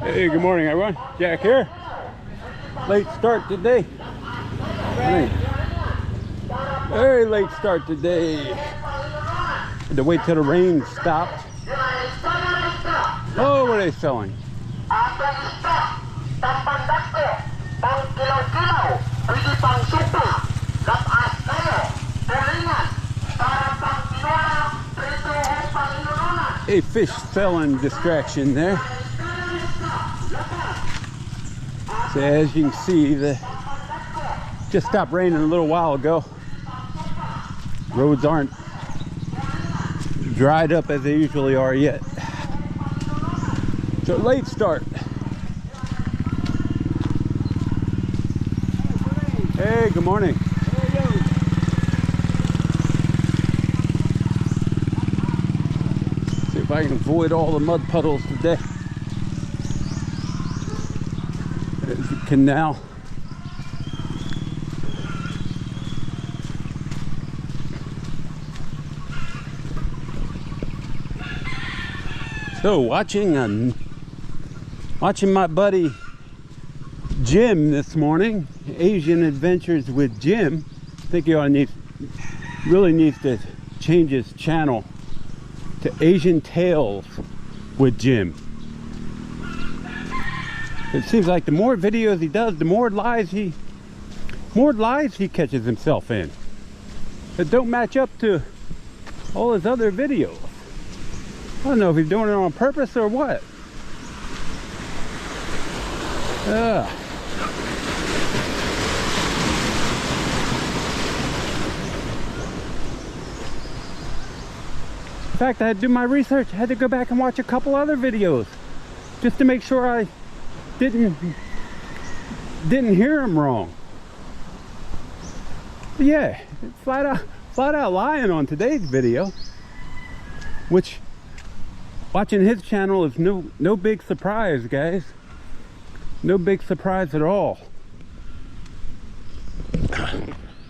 Hey, good morning, everyone. Jack here. Late start today. Very late start today. Had to wait till the rain stopped. Oh, what are they selling? A fish selling distraction there. So as you can see, just stopped raining a little while ago. Roads aren't dried up as they usually are yet. So late start. Hey, good morning. See if I can avoid all the mud puddles today. There's the canal. So watching my buddy Jim this morning, Asian Adventures with Jim. I think he really needs to change his channel to Asian Tales with Jim. It seems like the more videos he does, the more lies he catches himself in that don't match up to all his other videos. I don't know if he's doing it on purpose or what. In fact, I had to do my research. I had to go back and watch a couple other videos just to make sure I didn't hear him wrong. But yeah, flat out lying on today's video, which watching his channel is no big surprise, guys. No big surprise at all.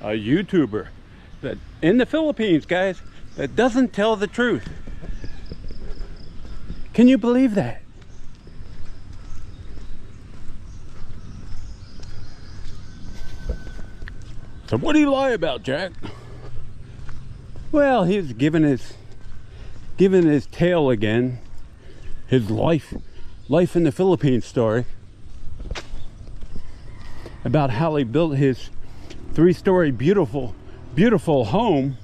A YouTuber that in the Philippines, guys, that doesn't tell the truth. Can you believe that? So what do you lie about, Jack? Well, he's giving his tale again, his life in the Philippines story, about how he built his 3-story beautiful home.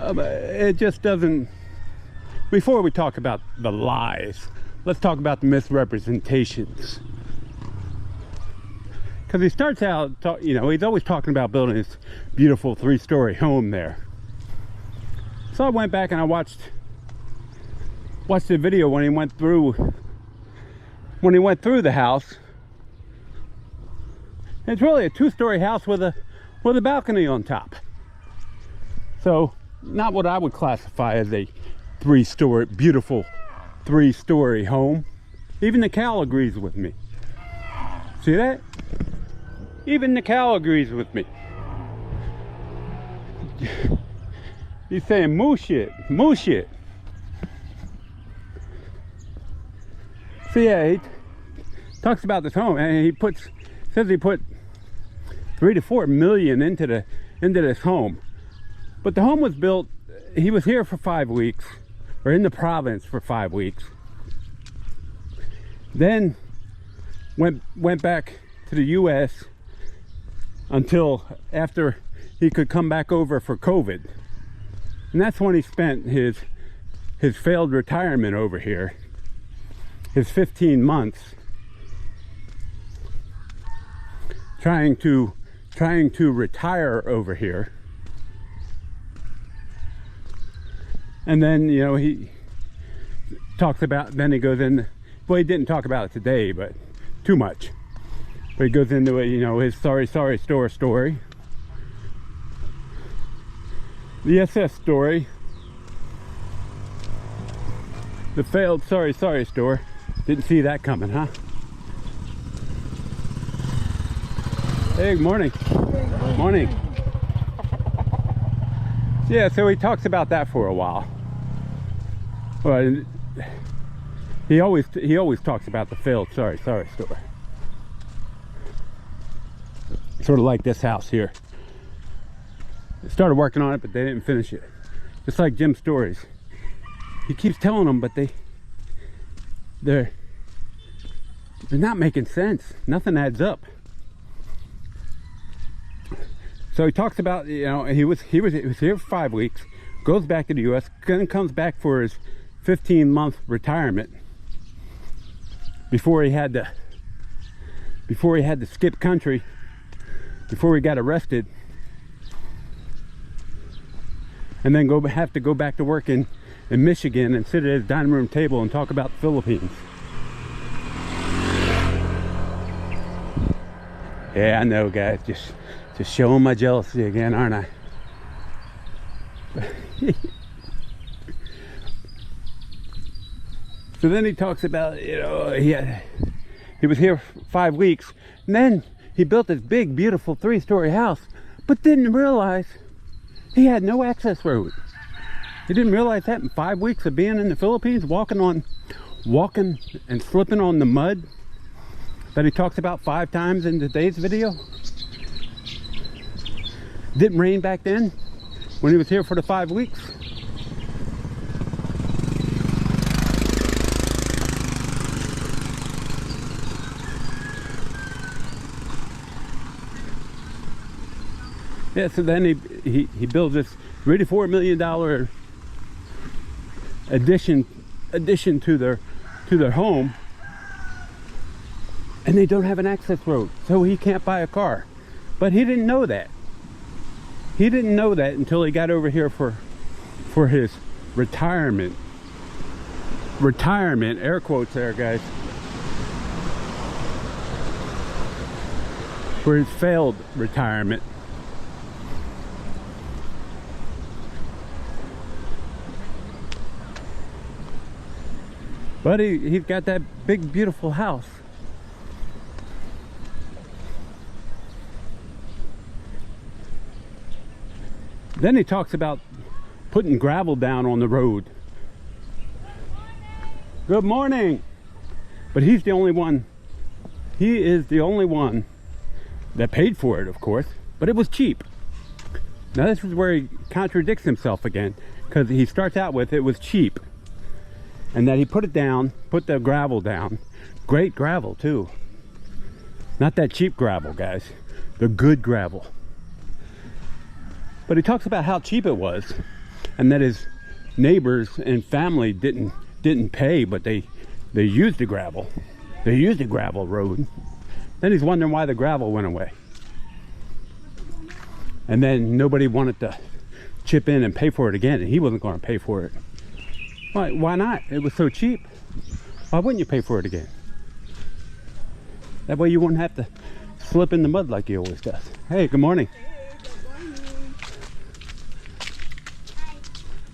It just doesn't. Before we talk about the lies, let's talk about the misrepresentations. Because he starts out, he's always talking about building this beautiful 3-story home there. So I went back and I watched the video when he went through the house. It's really a 2-story house with a balcony on top. So not what I would classify as a beautiful 3-story home. Even the cow agrees with me. See that? Even the cow agrees with me. He's saying moo shit. So yeah, he talks about this home, and he says he put $3 to $4 million into this home. But the home was built, he was here for 5 weeks, or in the province for 5 weeks. Then went back to the US until after he could come back over for COVID. And that's when he spent his failed retirement over here, his 15 months trying to retire over here. And then, he talks about, then he goes in, well, he didn't talk about it today, but too much. But he goes into his sorry store story, the SS story, the failed sorry store. Didn't see that coming, huh? Hey, good morning. Morning. Yeah, so he talks about that for a while. Well, he always talks about the failed sorry store. Sort of like this house here. They started working on it, but they didn't finish it. Just like Jim's stories. He keeps telling them, but they're not making sense. Nothing adds up. So he talks about, you know, he was here for 5 weeks, goes back to the U.S., then comes back for his 15-month retirement before he had to skip country, before he got arrested, and then have to go back to work in Michigan and sit at his dining room table and talk about the Philippines. Yeah, I know, guys, just showing my jealousy again, aren't I? So then he talks about, you know, he was here 5 weeks, and then he built this big, beautiful 3-story house, but didn't realize he had no access road. He didn't realize that in 5 weeks of being in the Philippines, walking and slipping on the mud that he talks about 5 times in today's video. Didn't rain back then when he was here for the 5 weeks. Yeah, so then he builds this $34 million addition to their home, and they don't have an access road, so he can't buy a car. But he didn't know that. He didn't know that until he got over here for his retirement. Retirement, air quotes there, guys. For his failed retirement. But he's got that big, beautiful house. Then he talks about putting gravel down on the road. Good morning. But he's the only one. He is the only one that paid for it, of course. But it was cheap. Now this is where he contradicts himself again, because he starts out with it was cheap. And that he put it down, put the gravel down. Great gravel too. Not that cheap gravel, guys. The good gravel. But he talks about how cheap it was, and that his neighbors and family didn't pay, but they used the gravel. They used the gravel road. Then he's wondering why the gravel went away. And then nobody wanted to chip in and pay for it again, and he wasn't going to pay for it. Why not? It was so cheap. Why wouldn't you pay for it again? That way you wouldn't have to slip in the mud like he always does. Hey, good morning. Hey, good morning.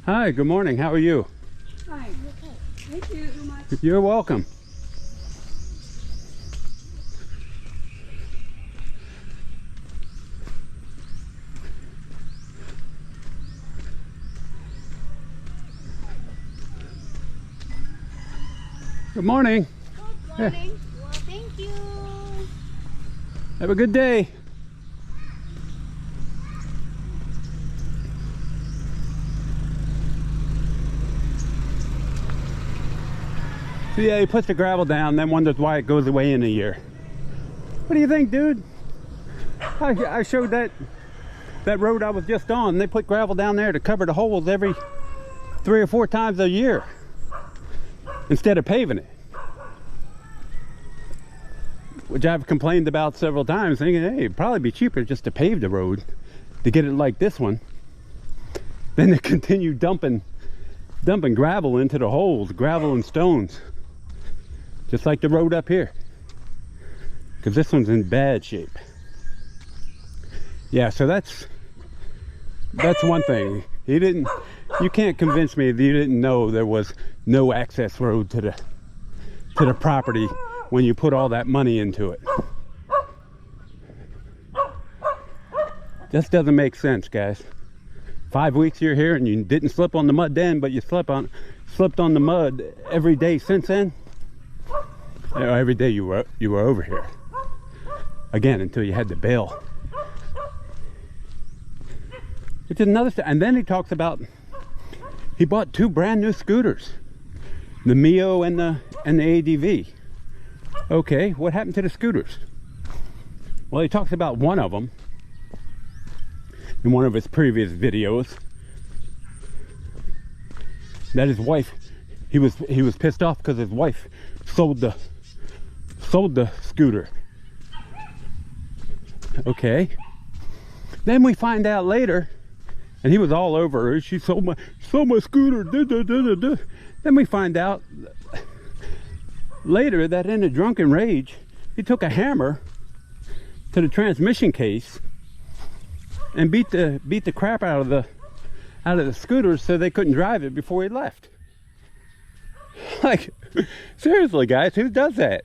Hi, good morning. How are you? Hi. Thank you so much. You're welcome. Good morning. Good morning. Well, thank you. Have a good day. So yeah, he puts the gravel down, then wonders why it goes away in a year. What do you think, dude? I showed that road I was just on. They put gravel down there to cover the holes every 3 or 4 times a year instead of paving it. Which I've complained about several times, thinking, hey, it'd probably be cheaper just to pave the road to get it like this one than to continue dumping gravel into the holes, gravel and stones. Just like the road up here, because this one's in bad shape. Yeah, so that's one thing. You can't convince me that you didn't know there was no access road to the property when you put all that money into it. Just doesn't make sense, guys. 5 weeks you're here and you didn't slip on the mud then, but you slipped on the mud every day since then. You know, every day you were over here. Again, until you had to bail. Which is another thing. And then he talks about he bought 2 brand new scooters, the Mio and the ADV. Okay, what happened to the scooters? Well, he talks about one of them in one of his previous videos. That his wife, he was pissed off because his wife sold the scooter. Okay. Then we find out later, and he was all over her. She sold my scooter. Then we find out later that in a drunken rage, he took a hammer to the transmission case and beat the crap out of the scooter so they couldn't drive it before he left. Like, seriously, guys, who does that?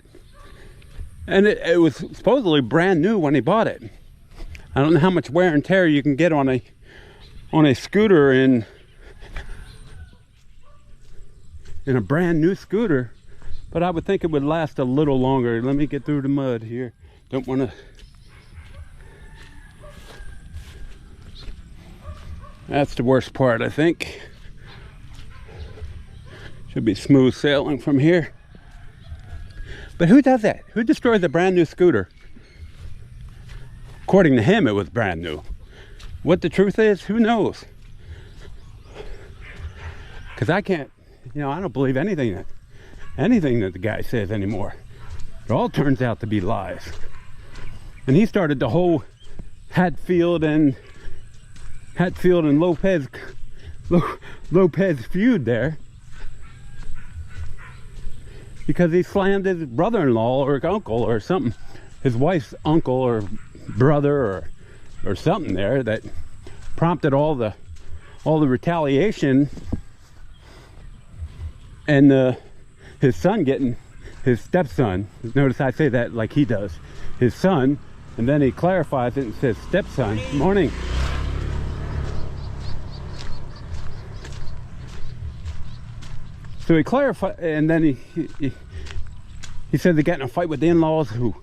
And it was supposedly brand new when he bought it. I don't know how much wear and tear you can get on a scooter in a brand new scooter, but I would think it would last a little longer. Let me get through the mud here. Don't want to. That's the worst part, I think. Should be smooth sailing from here. But who does that? Who destroys a brand new scooter? According to him, it was brand new. What the truth is, who knows? Because I can't, you know, I don't believe anything that the guy says anymore. It all turns out to be lies. And he started the whole Hatfield and Lopez feud there because he slammed his brother-in-law or uncle or something, his wife's uncle or brother or something there, that prompted all the retaliation, and his son getting, his stepson, notice I say that like he does, his son, and then he clarifies it and says stepson. Morning. So he clarified, and then he said they got in a fight with the in-laws who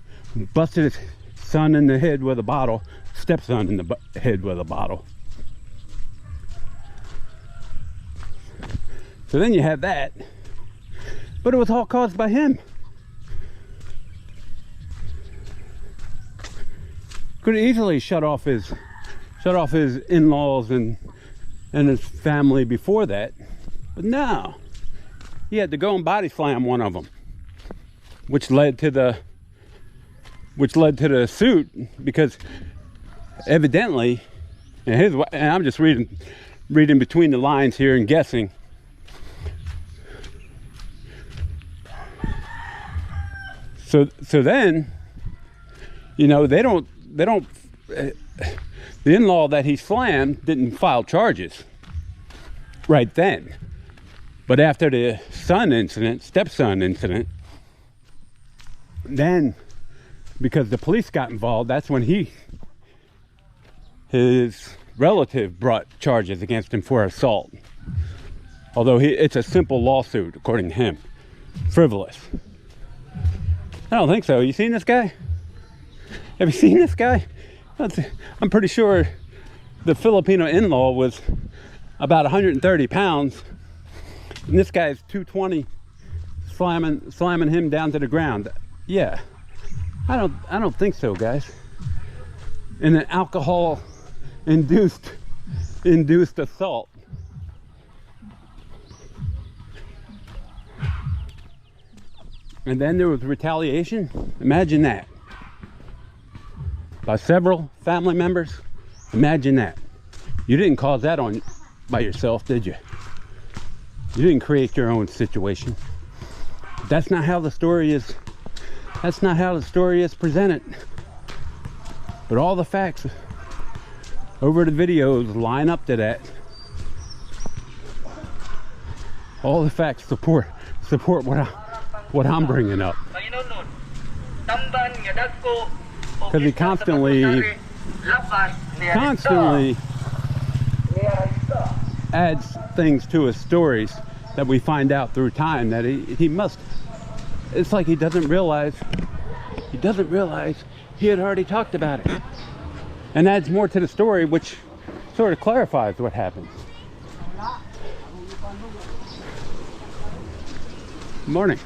busted his son in the head with a bottle, stepson in the head with a bottle. So then you have that, but it was all caused by him. Could have easily shut off his in-laws and his family before that, but no. He had to go and body slam one of them, which led to the suit, because evidently, and I'm just reading between the lines here and guessing. So then, you know, the in-law that he slammed didn't file charges right then. But after the stepson incident, then, because the police got involved, that's when his relative brought charges against him for assault. Although it's a simple lawsuit, according to him. Frivolous. I don't think so. You seen this guy? Have you seen this guy? I'm pretty sure the Filipino in-law was about 130 pounds. And this guy's 220, slamming him down to the ground. Yeah, I don't think so, guys. In an alcohol-induced assault. And then there was retaliation. Imagine that. By several family members. Imagine that. You didn't cause that on by yourself, did you? You didn't create your own situation. That's not how the story is. That's not how the story is presented. But all the facts over the videos line up to that. All the facts support what I'm bringing up. Because he constantly adds things to his stories that we find out through time that he must, it's like he doesn't realize he had already talked about it, and adds more to the story, which sort of clarifies what happens. Morning.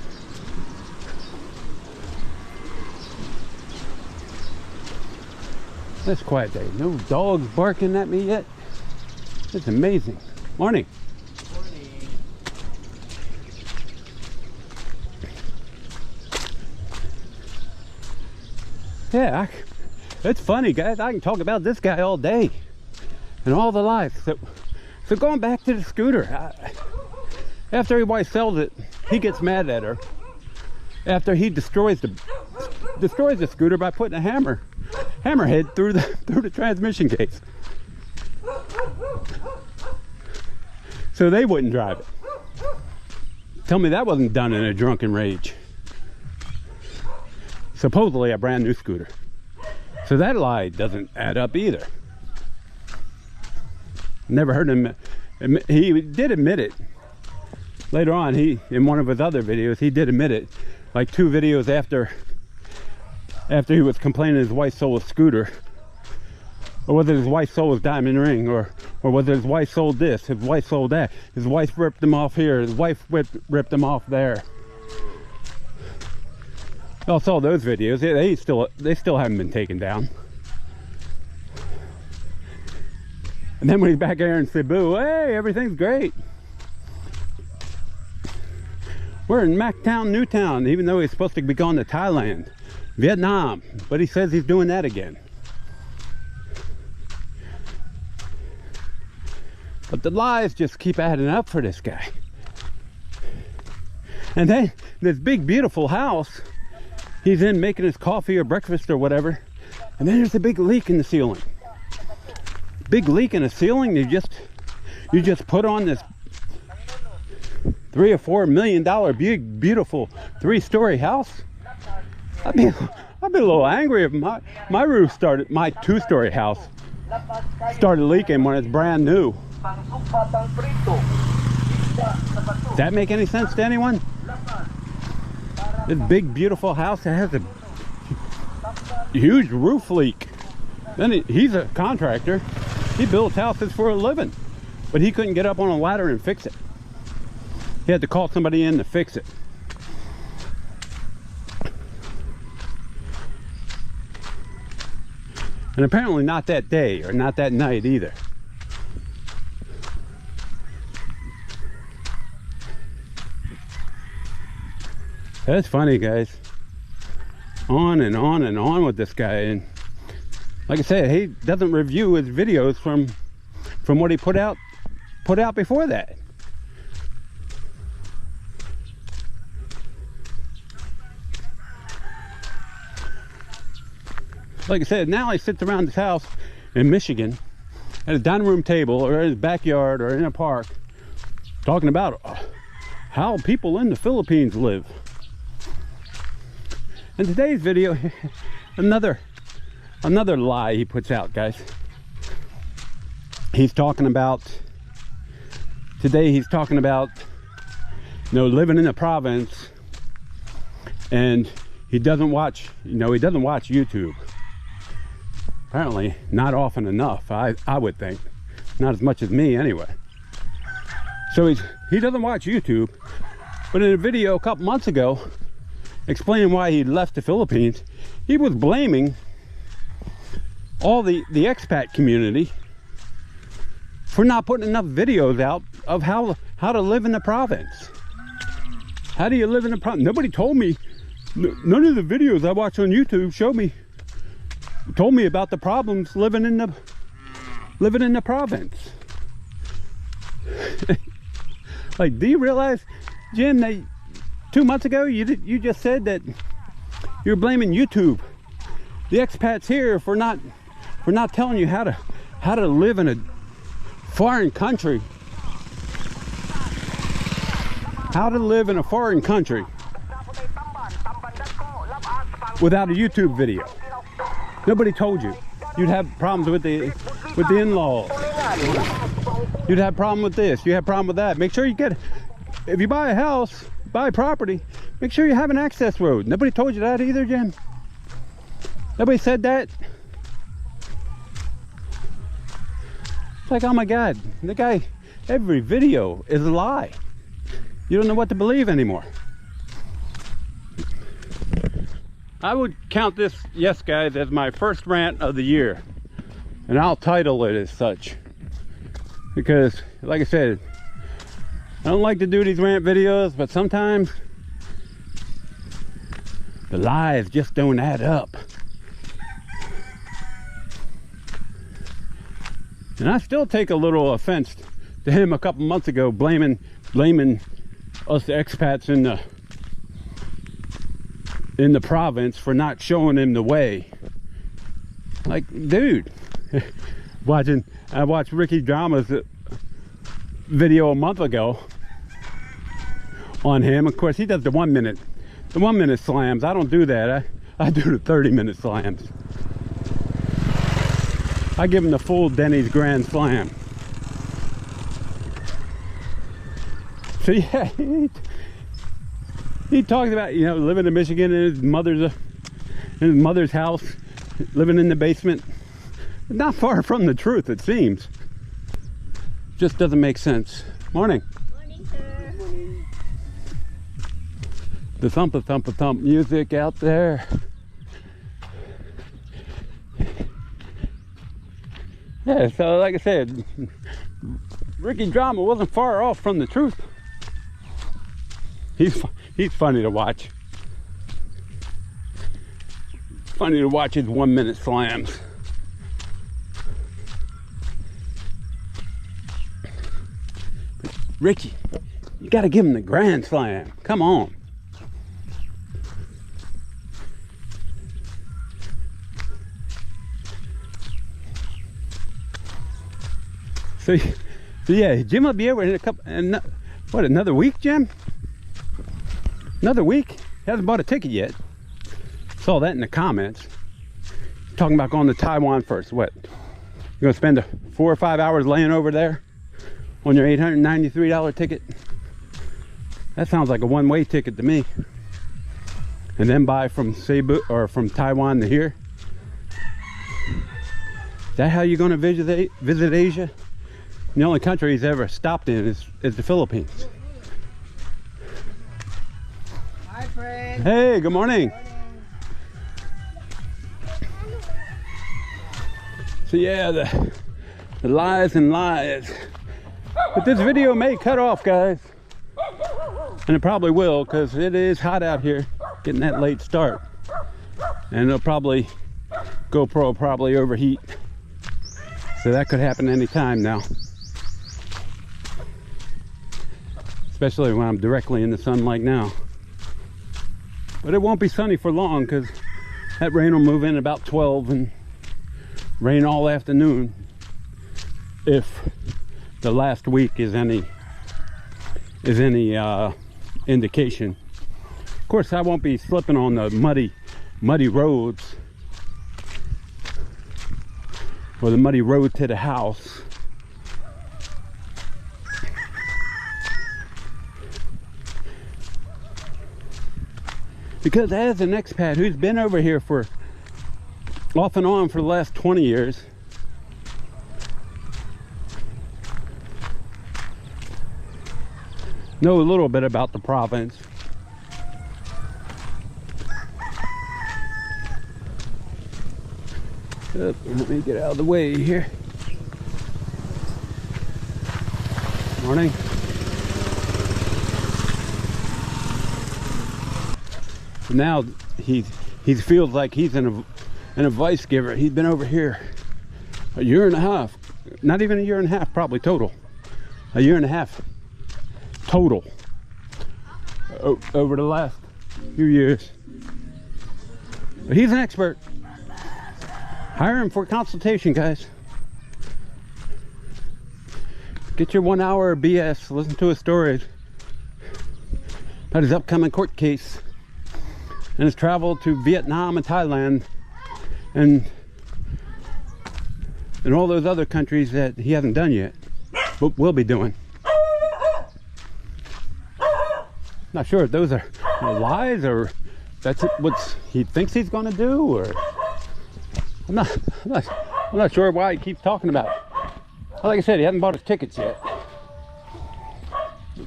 That's a quiet day. No dogs barking at me yet. It's amazing. Morning. Morning. Yeah, it's funny, guys. I can talk about this guy all day and all the life. So going back to the scooter, after his wife sells it, he gets mad at her. After he destroys the scooter by putting a hammerhead through the transmission case, so they wouldn't drive it. Tell me that wasn't done in a drunken rage. Supposedly a brand new scooter. So that lie doesn't add up either. Never heard him. He did admit it later on. In one of his other videos, he did admit it, like 2 videos after he was complaining his wife sold a scooter, or whether his wife sold his diamond ring, or whether his wife sold this, his wife sold that, his wife ripped him off here, his wife ripped him off there. I saw those videos. They still haven't been taken down. And then when he's back there in Cebu, hey, everything's great. We're in Mactown, Newtown, even though he's supposed to be going to Thailand, Vietnam, but he says he's doing that again. But the lies just keep adding up for this guy. And then this big beautiful house he's in, making his coffee or breakfast or whatever, and then there's a big leak in the ceiling. Big leak in the ceiling. You just put on this $3 or $4 million big beautiful 3-story house. I'd be a little angry if my roof started, my 2-story house started leaking when it's brand new. Does that make any sense to anyone? This big beautiful house that has a huge roof leak. Then he's a contractor. He builds houses for a living, but he couldn't get up on a ladder and fix it. He had to call somebody in to fix it. And apparently not that day or not that night either. That's funny, guys. On and on and on with this guy. And like I said, he doesn't review his videos from what he put out before that. Like I said, now he sits around his house in Michigan at a dining room table or in his backyard or in a park talking about how people in the Philippines live. In today's video, another lie he puts out, guys. He's talking about living in the province, and he doesn't watch YouTube. Apparently not often enough, I would think. Not as much as me anyway. So he doesn't watch YouTube, but in a video a couple months ago explaining why he left the Philippines, he was blaming all the expat community for not putting enough videos out of how to live in the province. How do you live in the province? Nobody told me, none of the videos I watch on YouTube told me about the problems living in the province. Like, do you realize, Jim, that 2 months ago you just said that you're blaming YouTube, the expats here, for not telling you how to live in a foreign country, how to live in a foreign country without a YouTube video. Nobody told you you'd have problems with the in-laws. You'd have a problem with this. You have a problem with that. Make sure you get, if you buy a house, buy property, make sure you have an access road. Nobody told you that either, Jim? Nobody said that? It's like, oh my God, the guy, every video is a lie. You don't know what to believe anymore. I would count this, yes guys, as my first rant of the year. And I'll title it as such. Because, like I said, I don't like to do these rant videos, but sometimes the lies just don't add up. And I still take a little offense to him a couple months ago blaming us the expats in the province for not showing him the way. Like, dude, I watched Ricky Drama's video a month ago on him. Of course, he does the 1 minute slams. I don't do that. I do the 30-minute slams. I give him the full Denny's Grand Slam. So yeah, he talks about, you know, living in Michigan in his mother's house, living in the basement. Not far from the truth, it seems. Just doesn't make sense. Morning. Morning, sir. Morning. The thump music out there. Yeah, so like I said, Ricky Drama wasn't far off from the truth. He's funny to watch. Funny to watch his 1 minute slams. But Ricky, you gotta give him the Grand Slam. Come on. So yeah, Jim will be over in a couple, what, another week, Jim? Another week? He hasn't bought a ticket yet. Saw that in the comments. Talking about going to Taiwan first. What? You're gonna spend 4 or 5 hours laying over there on your $893 ticket? That sounds like a one-way ticket to me. And then buy from Cebu or from Taiwan to here? Is that how you're gonna visit Asia? The only country he's ever stopped in is the Philippines. Hi, friend. Hey, good morning. So yeah, the lies and lies. But this video may cut off, guys. And it probably will, because it is hot out here, getting that late start. And it'll probably, GoPro will probably overheat. So that could happen any time now. Especially when I'm directly in the sun like now. But it won't be sunny for long, because that rain will move in about 12 and rain all afternoon, if the last week is any indication. Of course, I won't be slipping on the muddy roads, or the muddy road to the house. Because as an expat who's been over here for off and on for the last 20 years, know a little bit about the province. Let me get out of the way here. Morning. Now he feels like he's an advice giver. He's been over here a year and a half, not even a year and a half, probably total. A year and a half total over the last few years. But he's an expert. Hire him for consultation, guys. Get your 1 hour of BS. Listen to his stories about his upcoming court case and his travel to Vietnam and Thailand and all those other countries that he hasn't done yet. what we'll be doing. Not sure if those are lies or that's what he thinks he's going to do, or I'm not sure why he keeps talking about it. Like I said, he hasn't bought his tickets yet.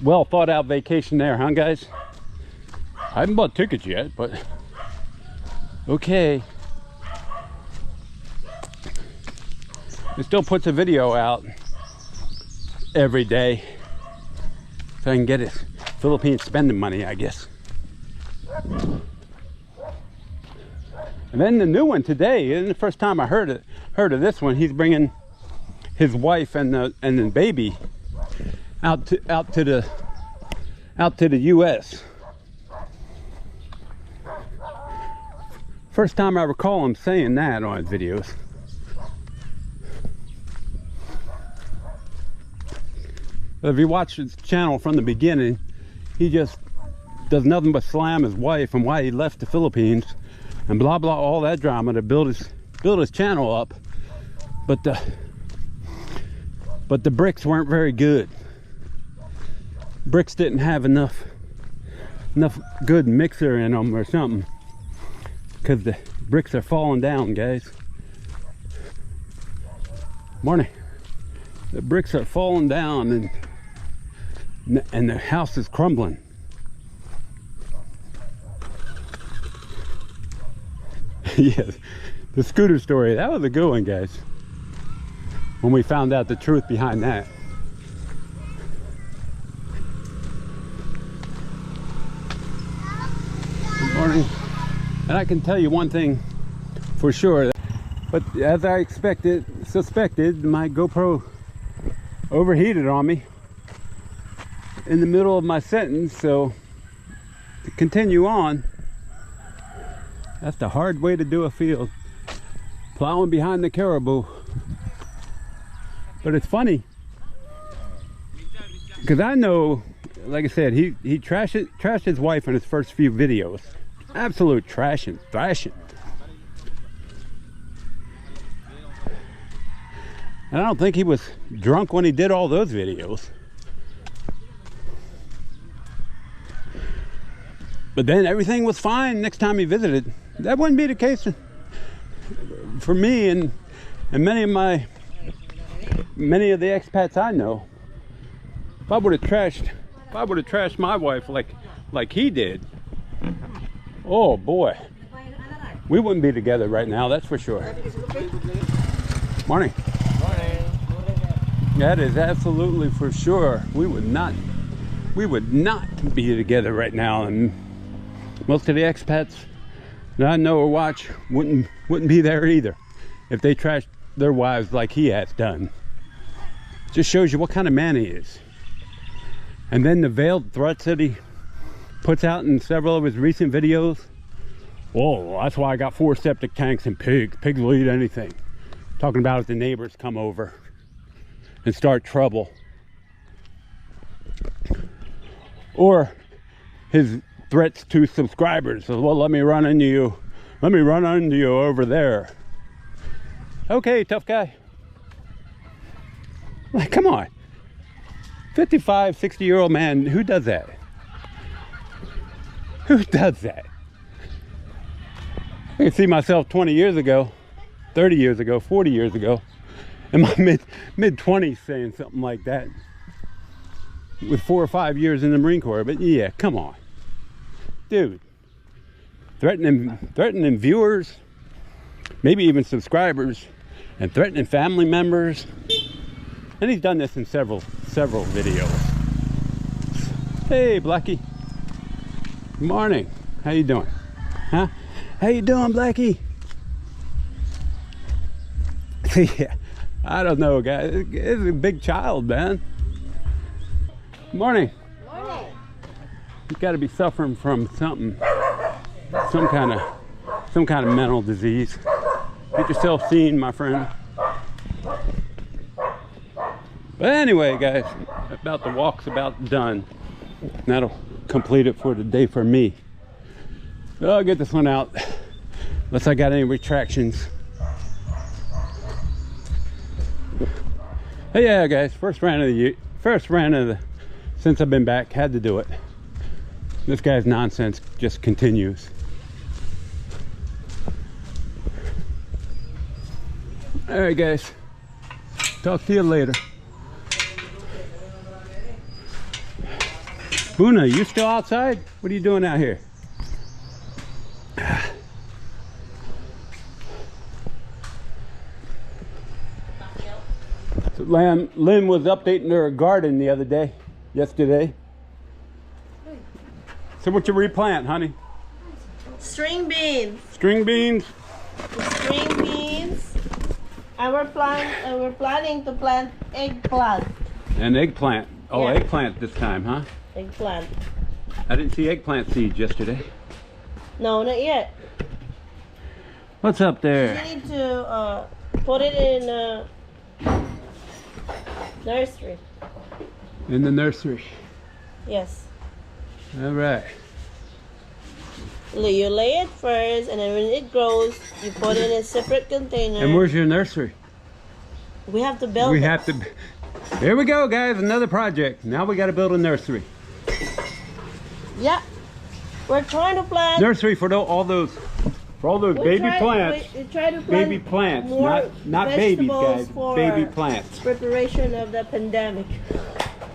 Well thought out vacation there, huh guys? I haven't bought tickets yet, but okay. He still puts a video out every day so I can get his Philippine spending money, I guess. And then the new one today, and the first time I heard of this one, he's bringing his wife and the baby out to the U.S. First time I recall him saying that on his videos. If you watch his channel from the beginning, he just does nothing but slam his wife and why he left the Philippines and blah blah, all that drama to build his channel up. But the bricks weren't very good. Bricks didn't have enough good mixer in them or something, because the bricks are falling down, guys. Morning. The bricks are falling down and the house is crumbling. Yes, the scooter story, that was a good one, guys, when we found out the truth behind that. Good morning. And I can tell you one thing for sure, but as I suspected, my GoPro overheated on me in the middle of my sentence. So to continue on, that's the hard way to do a field, plowing behind the caribou. But it's funny because I know, like I said, he trashed his wife in his first few videos. Absolute trashing, thrashing. And I don't think he was drunk when he did all those videos. But then everything was fine next time he visited. That wouldn't be the case for me and many of the expats I know. If I would have trashed my wife like he did, oh boy, we wouldn't be together right now, that's for sure. Morning. Morning. That is absolutely for sure. We would not be together right now, and most of the expats that I know or watch wouldn't be there either if they trashed their wives like he has done. Just shows you what kind of man he is. And then the veiled threats that he puts out in several of his recent videos. Whoa, that's why I got 4 septic tanks and pigs. Pigs will eat anything. Talking about if the neighbors come over and start trouble. Or his threats to subscribers. So, well, let me run into you over there. Okay, tough guy. Like, come on. 55, 60-year-old man, who does that? Who does that? I can see myself 20 years ago, 30 years ago, 40 years ago, in my mid-20s saying something like that with 4 or 5 years in the Marine Corps. But yeah, come on. Dude, threatening viewers, maybe even subscribers, and threatening family members. And he's done this in several videos. Hey, Blackie. Good morning. How you doing? Huh? How you doing, Blackie? Yeah, I don't know, guys. It's a big child, man. Morning. Morning. You got to be suffering from something, some kind of mental disease. Get yourself seen, my friend. But anyway, guys, the walk's about done. That'll complete it for the day for me. So I'll get this one out, unless I got any retractions. Hey, yeah, guys, first round of the since I've been back, had to do it. This guy's nonsense just continues. All right, guys, talk to you later. Buna, you still outside? What are you doing out here? So Lynn was updating her garden the other day, yesterday. So what you replant, honey? String beans. String beans? String beans. And we're planning to plant eggplant. And eggplant. Oh, Yeah. eggplant this time, huh? Eggplant. I didn't see eggplant seeds yesterday. No, not yet. What's up You there? need to put it in nursery. In the nursery. Yes. All right. You lay it first, and then when it grows, you put it in a separate container. And where's your nursery? We have to build We it. have to. Here we go, guys. Another project. Now we got to build a nursery. Yeah. We're trying to plant. Nursery for all those baby plants. We try to plant Baby plants, more not babies, vegetables guys. for Baby plants. preparation of the pandemic.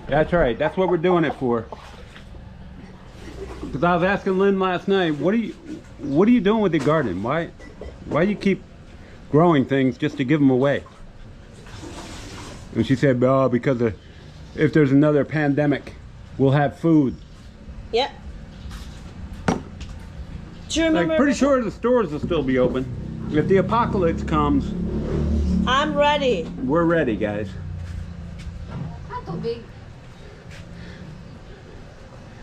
That's right. That's what we're doing it for. Because I was asking Lynn last night, what are you doing with the garden? Why you keep growing things just to give them away? And she said, "Oh, because if there's another pandemic, we'll have food." Yeah. Do you remember? Like, pretty sure the stores will still be open. If the apocalypse comes, I'm ready. we're ready, guys. Not too big.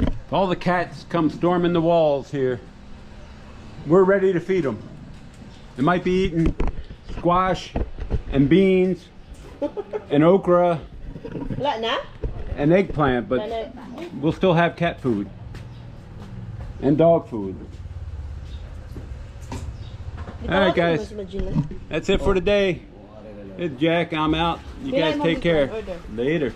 If all the cats come storming the walls here, we're ready to feed them. They might be eating squash and beans and okra Like now? and eggplant, but we'll still have cat food and dog food. All right, guys, that's it for today. It's Jack. I'm out. You guys take care. Later.